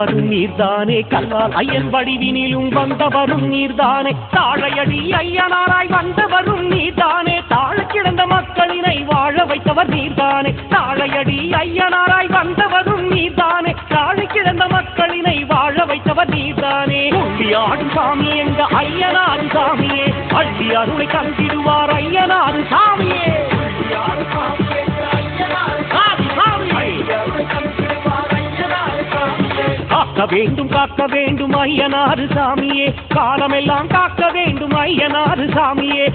நீர்தானே கல்லால் ஐயன் வடிவினிலும் வந்தவரும் நீர்தானே தாழையடி ஐயனாராய் வந்தவரும் நீர்தானே தாழ கிடந்த மக்களினை வாழ வைத்தவர் நீர்தானே தாழையடி ஐயனாராய் வந்தவரும் நீர்தானே தாழ கிடந்த மக்களினை வாழ வைத்தவர் நீர்தானே ஆடும் சாமி எங்க ஐயனாரு சாமியே அள்ளி அருளை தந்திடுவார் ஐயனாரு சாமியே காக்க வேண்டும் ஐயனாரு சாமியே காலமெல்லாம் காக்க வேண்டும் ஐயனாரு சாமியே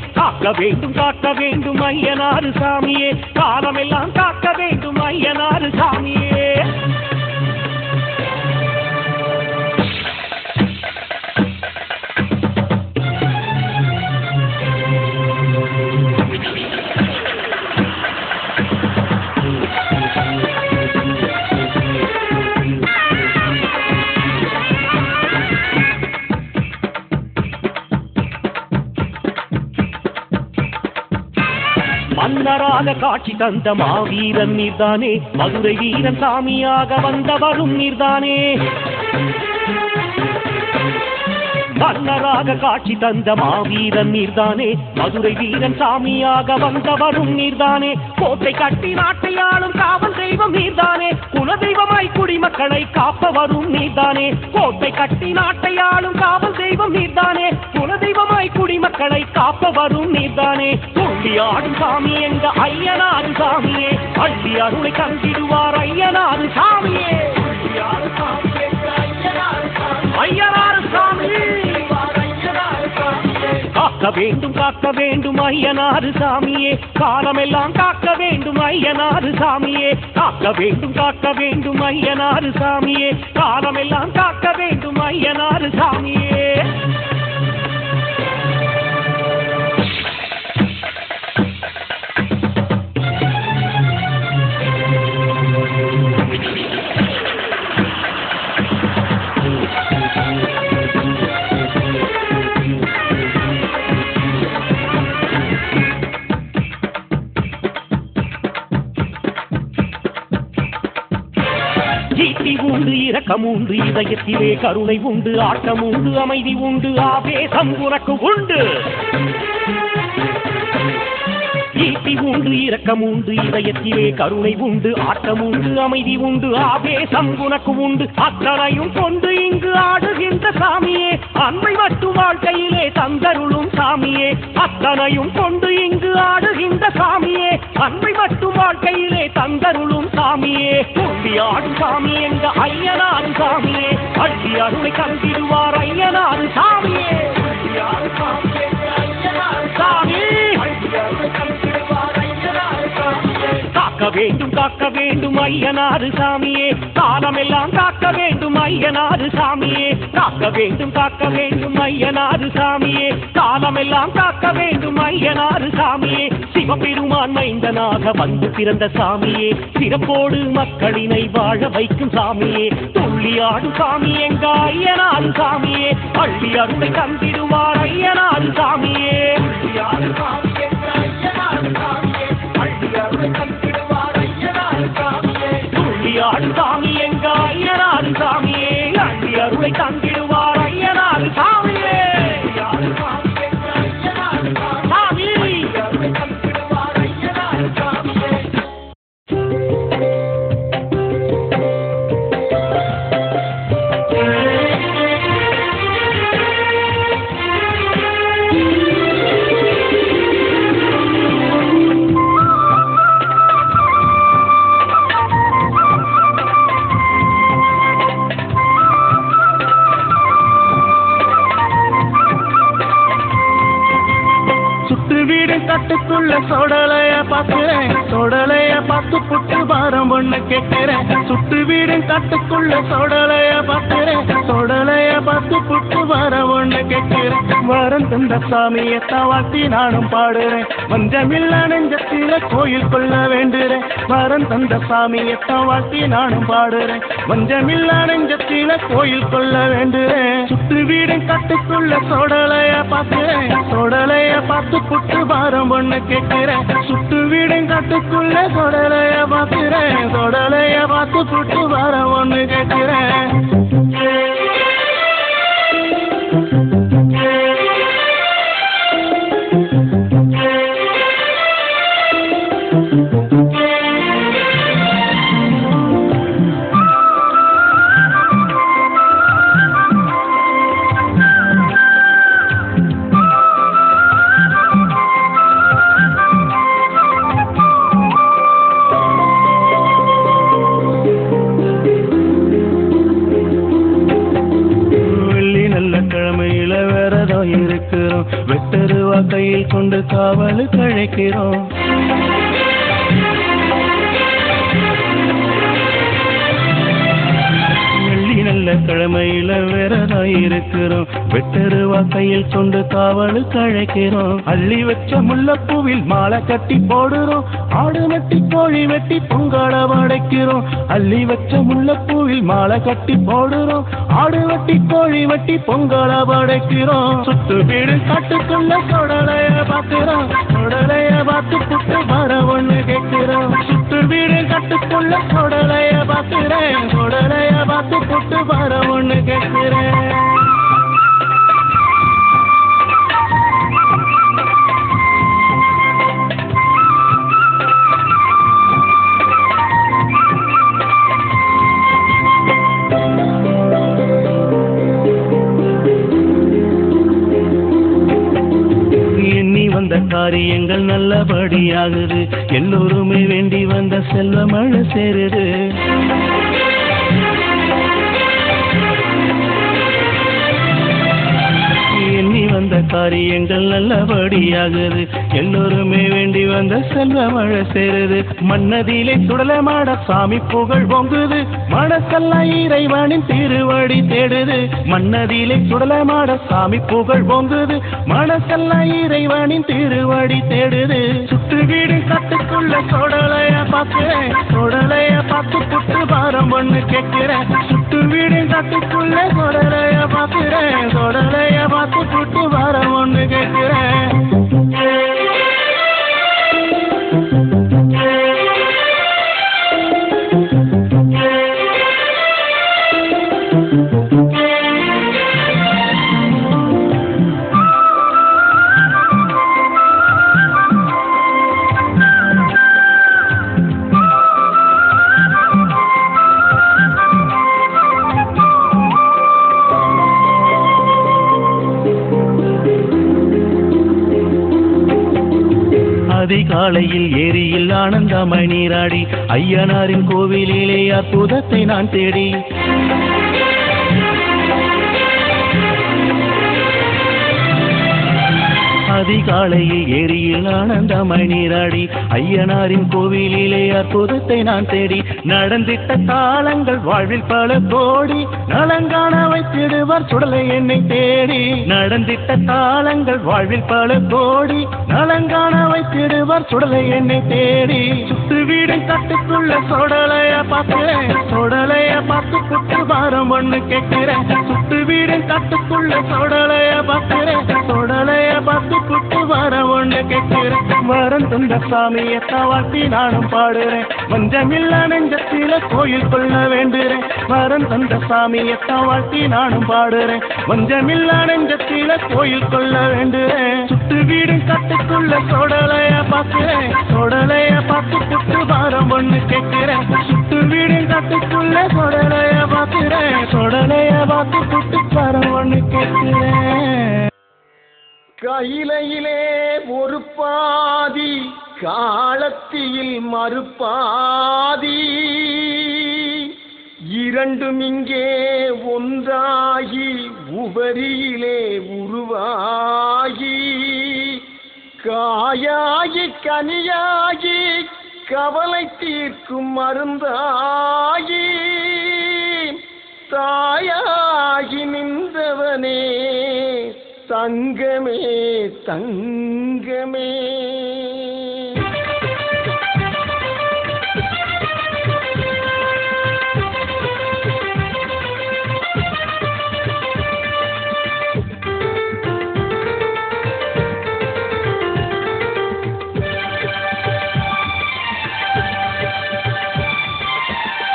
காக்க வேண்டும் ஐயனாரு சாமியே காலமெல்லாம் காக்க வேண்டும் ஐயனாரு சாமியே மன்னராக காட்சி தந்த மாவீரன் நீர்தானே மதுரை வீரன் சாமியாக வந்தவரும் நீர்தானே மன்னராக காட்சி தந்த மாவீரன் நீர்தானே மதுரை வீரன் சாமியாக வந்தவரும் நீர்தானே கோட்டை கட்டி நாட்டையாளும் காவல் தெய்வம் நீர்தானே குலதெய்வமாய் குடிமக்களை காப்பவரும் நீர்தானே கோட்டை கட்டி நாட்டையாளும் காவல் தெய்வம் நீர்தானே குலதெய்வமாய் குடிமக்களை காப்பவரும் நீர்தானே ஆடும் சாமி எங்க ஐயனாரு சாமியே அள்ளி அருளை தந்திடுவார் ஐயனாரு சாமியே ஐயனாரு சாமி காக்க வேண்டும் ஐயனாரு சாமியே காலமெல்லாம் காக்க வேண்டும் ஐயனாரு சாமியே காக்க வேண்டும் ஐயனாரு சாமியே காலமெல்லாம் காக்க வேண்டும் ஐயனாரு சாமியே உண்டு இரக்கம் உண்டு இதயத்திலே கருணை உண்டு ஆட்டம் உண்டு அமைதி உண்டு ஆவேசம் உனக்கு உண்டு ஈட்டி உண்டு இரக்கம் உண்டு இதயத்திலே கருணை உண்டு ஆட்டம் உண்டு அமைதி உண்டு ஆவேசம் உனக்கு உண்டு அத்தனையும் கொண்டு இங்கு ஆடுகின்ற சாமியே அன்பை மட்டும் வாழ்க்கையிலே தந்தருளும் சாமியே அத்தனையும் கொண்டு இங்கு ஆடுகின்ற சாமியே அன்பை மட்டும் வாழ்க்கையிலே தந்தருளும் சாமியே ஆடும் சாமி எங்க ஐயனாரு சாமியே அள்ளி அருளை தந்திடுவார் ஐயனாரு சாமியே சாமி காக்க வேண்டும் ஐயனாரு சாமியே காலமெல்லாம் காக்க வேண்டும் ஐயனாரு சாமியே காக்க வேண்டும் ஐயனாரு சாமியே காலமெல்லாம் காக்க வேண்டும் ஐயனாரு சாமியே சிவபெருமான் மைந்தனாக வந்து பிறந்த சாமியே சிறப்போடு மக்களினை வாழ வைக்கும் சாமியே துள்ளியாடும் சாமி எங்க ஐயனாரு சாமியே அள்ளி அருளை தந்திடுவார் ஐயனாரு சாமியே ஆடும் சாமி எங்க ஐயனாரு சாமியே அள்ளி அருளை தந்திடுவார் ஐயனாரு சாமியே சாமி கட்டுக்குள்ள சோடலைய பாக்குறேன் சோடலைய பார்த்து புட்டு வாரம் ஒண்ணு கேட்கிறேன் சுட்டு வீடு கட்டுக்குள்ள சோடலைய பாக்குறேன் சோடலைய பார்த்து புட்டு வாரம் ஒண்ணு கேட்கிறேன் வாரம் தந்த சாமியத்தான் வாட்டி நானும் பாடுறேன் மஞ்சமில்ல நெஞ்சத்தில கோயில் கொள்ள வேண்டுறேன் வாரம் தந்த சாமியத்தான் வாட்டி நானும் பாடுறேன் மஞ்சமில்ல நெஞ்சத்தில கோயில் கொள்ள வேண்டுறேன் சுட்டு வீடு கட்டுக்குள்ள சோடலைய பாக்குறேன் சோடலைய பார்த்து புட்டு வாரம் ஒண்ணு கேட்கிறேன் சுட்டு வீடு கட்டுக்குள்ள சோடலைய பாக்குறேன் சோடலைய பார்த்து புட்டு வாரம் ஒண்ணு கேட்கிறேன் இருக்கிறோம் வெட்டருவா கையில் கொண்டு காவலுக்கு அழைக்கிறோம் நல்ல கிழமையில விரதாயிருக்கிறோம் வெட்டருவா கையில் கொண்டு காவலுக்கு அழைக்கிறோம் அள்ளி வச்ச முல்லைப்பூவில் மாலை கட்டி போடுறோம் ஆடு வெட்டி கோழி வெட்டி பொங்கல படைக்கிறோம் அள்ளி வச்ச முல்லைப்பூவில் மாலை கட்டி போடுறோம் ஆடு வெட்டி கோழி வெட்டி பொங்கல படைக்கிறோம் சுத்து வீடு காட்டுக்குள்ள சொடலைய பார்க்கிறோம் சொடலைய பார்த்து புட்டு வர ஒண்ணு கேட்கிறோம் சுத்து வீடு காட்டுக்குள்ள சொடலைய பார்க்கிறேன் சொடலைய பார்த்து புட்டு வர ஒண்ணு கேட்கிறேன் எண்ணி வந்த காரியங்கள் நல்லபடியாகுது எல்லோருமே வேண்டி வந்த செல்வ மழை சேருது எண்ணி வந்த காரியங்கள் நல்லபடியாகுது எல்லோருமே வேண்டி வந்த செல்வ மழை சேருது மன்னதியிலே சுடலமாட சாமி புகழ் பொங்குது மனசெல்லாம் இறைவனின் திருவடி தேடுது மன்னதியிலே சுடலமாட சாமி புகழ் பொங்குது மனசெல்லாம் இறைவனின் திருவடி தேடுது சுட்டு வீடு கட்டுக்குள்ள சொடலைய பார்க்கிறேன் சொடலைய பார்த்து புட்டு பாரம் ஒண்ணு கேட்கிறேன் சுட்டு வீடு கட்டுக்குள்ள சொடலைய பார்க்கிறேன் சொடலைய பார்த்து புட்டு பாரம் ஒண்ணு கேட்கிறேன் அதிகாலையில் ஏரியில் ஆனந்தமாய் நீராடி ஐயனாரின் கோவிலிலே அற்புதத்தை நான் தேடி அதிகாலையில் ஏரியில் ஆனந்தமாய் நீராடி ஐயனாரின் கோவிலிலே அற்புதத்தை நான் தேடி நடந்திட்ட காலங்கள் வாழ்வில் பல கோடி நலங்காண வைத்திடுவார் சுடலை என்னை தேடி நடந்திட்ட காலங்கள் வாழ்வில் பல கோடி நலங்காண வைத்திடுவார் சுடலை என்னை தேடி சுத்து வீடு கட்டுக்குள்ள சொடலைய பார்க்கிறேன் சொடலைய பார்த்து புட்டு பாரம் ஒண்ணு கேட்கிறேன் சுத்து வீடு கட்டுக்குள்ள சொடலைய பார்க்கிறேன் சொடலைய பார்த்து புட்டு வர ஒண்ணு கேட்கிறேன் வரம் தந்த சாமியை தாவாட்டி நானும் பாடுறேன் வஞ்சமில்ல நெஞ்சத்தில கோயில் கொள்ள வேண்டுறேன் வரம் தந்த சாமியை தாவாட்டி நானும் பாடுறேன் வஞ்சமில்ல நெஞ்சத்தில கோயில் கொள்ள வேண்டுறேன் சுட்டு வீடு கட்டுக்குள்ள சொடலைய பார்க்கிறேன் சொடலைய பார்த்து புட்டு பாரம் ஒண்ணு கேட்கிறேன் சுட்டு வீடு கட்டுக்குள்ள சொடலைய பார்க்கிறேன் சொடலைய பார்த்து புட்டு பாரம் ஒண்ணு கேட்கிறேன் கையிலே ஒரு பாதி காலத்தியில் மறுபாதி இரண்டும் இங்கே ஒன்றாகி உபரியிலே உருவாகி காயாகி கனியாகி கவலை தீர்க்கும் மருந்தாகி தாயாகி நின்றவனே தங்கமே தங்கமே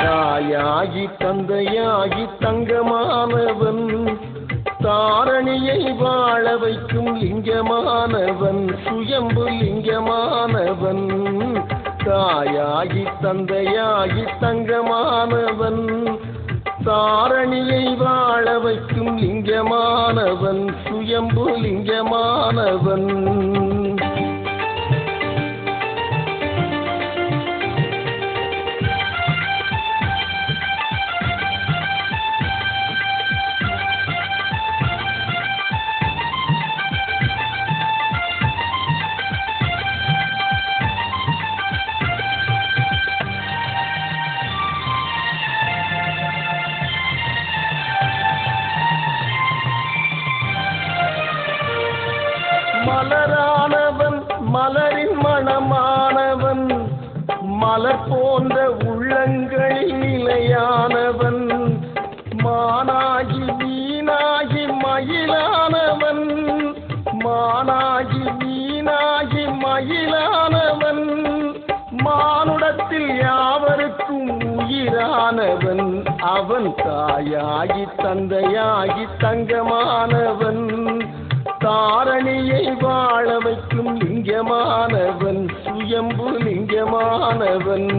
தாயாகி தந்தையாகி தங்கமானவன் தாரணியை வாழ வைக்கும் லிங்கமானவன் சுயம்பு லிங்கமானவன் தாயாகி தந்தையாகி தங்கமானவன் தாரணியை வாழ வைக்கும் லிங்கமானவன் சுயம்பு லிங்கமானவன் மலரானவன் மலரின் மணமானவன் மலர் போன்ற உள்ளங்களில் நிலையானவன் மானாகி வீணாகி மயிலானவன் மானாகி வீணாகி மயிலானவன் மானுடத்தில் யாவருக்கும் உயிரானவன் அவன் தாயாகி தந்தையாகி தங்கமானவன் தாரணியை வாழ வைக்கும் லிங்கமானவன் சுயம்பு லிங்கமானவன்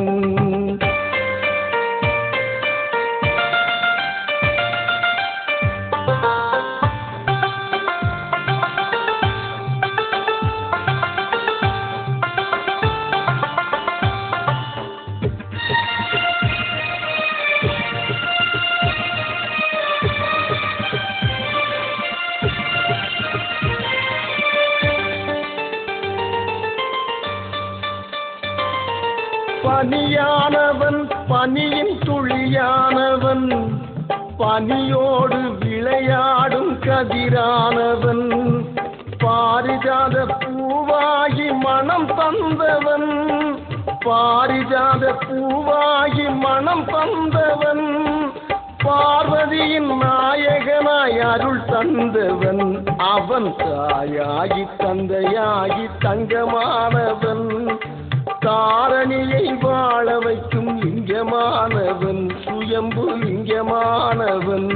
பனியானவன் பனியின் துளியானவன் பனியோடு விளையாடும் கதிரானவன் பாரிஜாத பூவாகி மனம் தந்தவன் பாரிஜாத பூவாகி மனம் தந்தவன் பார்வதியின் நாயகனாய் அருள் தந்தவன் அவன் தாயாகி தந்தையாகி தங்கமானவன் தாரணியை வாழ வைக்கும் லிங்கமானவன் சுயம்பு லிங்கமானவன்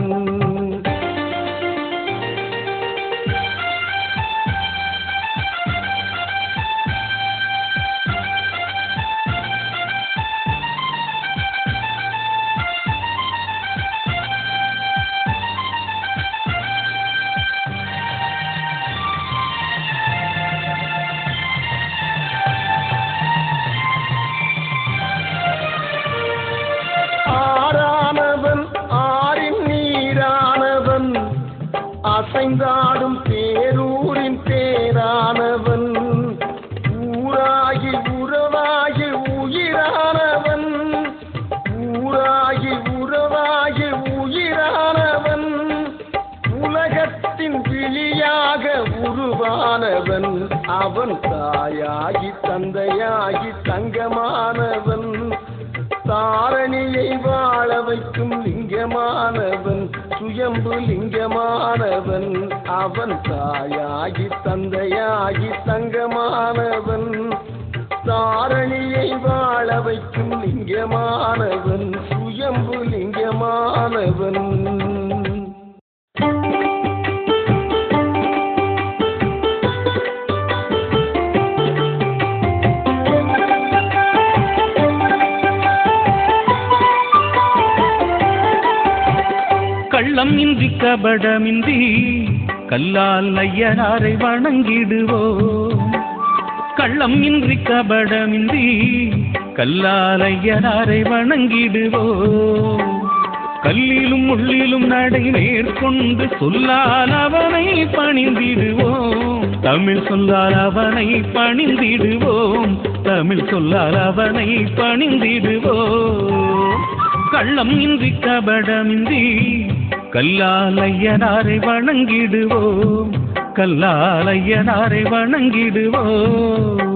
அசைந்தாடும் பேரூரின் பேரானவன் ஊராகி உறவாகி உயிரானவன் ஊராகி உறவாகி உயிரானவன் உலகத்தின் விழியாக உருவானவன் அவன் தாயாகி தந்தையாகி தங்கமானவன் தாரணியை வாழ வைக்கும் லிங்கமானவன் சுயம்பு லிங்கமானவன் அவன் தாயாகி தந்தையாகி தங்கமானவன் தாரணியை வாழ வைக்கும் லிங்கமானவன் சுயம்பு லிங்கமானவன் கள்ளம் இன்றி கபடமின்றி கல்லால் ஐயனாரை வணங்கிடுவோம் கள்ளம் இன்றி கபடமின்றி கல்லால் ஐயனாரை வணங்கிடுவோம் கல்லிலும் முள்ளிலும் நடை மேற்கொண்டு சொல்லால் அவனை பணிந்திடுவோம் தமிழ் சொல்லால் அவனை பணிந்திடுவோம் தமிழ் சொல்லால் அவனை பணிந்திடுவோம் கள்ளம் இன்றி கபடமின்றி கல்லால் ஐயனாரை வணங்கிடுவோம் கல்லால் ஐயனாரை வணங்கிடுவோம்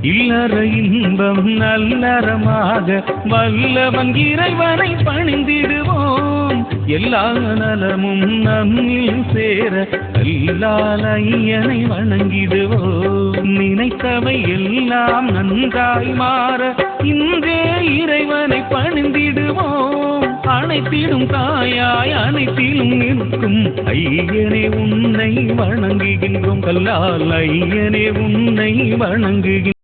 இல்லற இன்பம் நல்லறமாக வல்லவன் இறைவனை பணிந்திடுவோம் எல்லா நலமும் நம்மில் சேர கல்லால் ஐயனை வணங்கிடுவோம் நினைத்தவை எல்லாம் நன்றாய் மாற இன்றே இறைவனை பணிந்திடுவோம் அனைத்திலும் தாயாய் அனைத்திலும் நிற்கும் ஐயனே உன்னை வணங்குகின்றோம் கல்லால் ஐயனே உன்னை வணங்குகின்றோம்